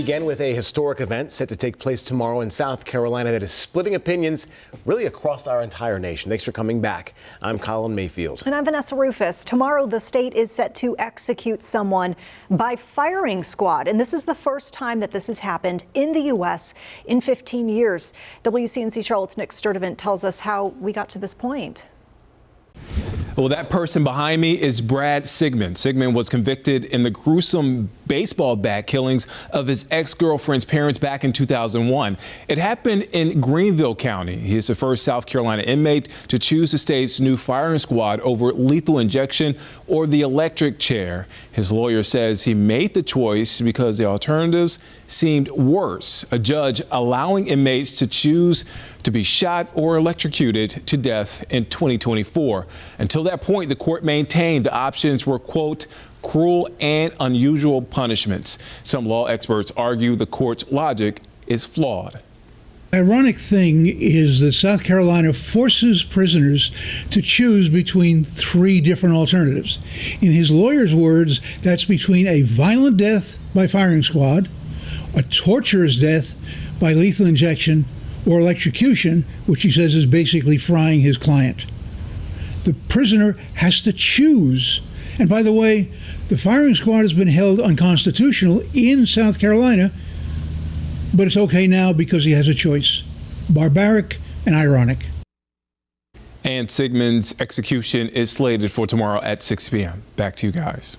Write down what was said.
Begin with a historic event set to take place tomorrow in South Carolina that is splitting opinions really across our entire nation. Thanks for coming back. I'm Colin Mayfield. And I'm Vanessa Rufus. Tomorrow, the state is set to execute someone by firing squad. And this is the first time that this has happened in the U.S. in 15 years. WCNC Charlotte's Nick Sturdivant tells us how we got to this point. Well, that person behind me is Brad Sigmon. Sigmon was convicted in the gruesome baseball bat killings of his ex-girlfriend's parents back in 2001. It happened in Greenville County. He is the first South Carolina inmate to choose the state's new firing squad over lethal injection or the electric chair. His lawyer says he made the choice because the alternatives seemed worse. A judge allowing inmates to choose to be shot or electrocuted to death in 2024. Until that point, the court maintained the options were, quote, cruel and unusual punishments. Some law experts argue the court's logic is flawed. The ironic thing is that South Carolina forces prisoners to choose between three different alternatives. In his lawyer's words, that's between a violent death by firing squad, a torturous death by lethal injection, or electrocution, which he says is basically frying his client. The prisoner has to choose. And by the way, the firing squad has been held unconstitutional in South Carolina, but it's okay now because he has a choice. Barbaric and ironic. And Sigmon's execution is slated for tomorrow at 6 p.m. Back to you guys.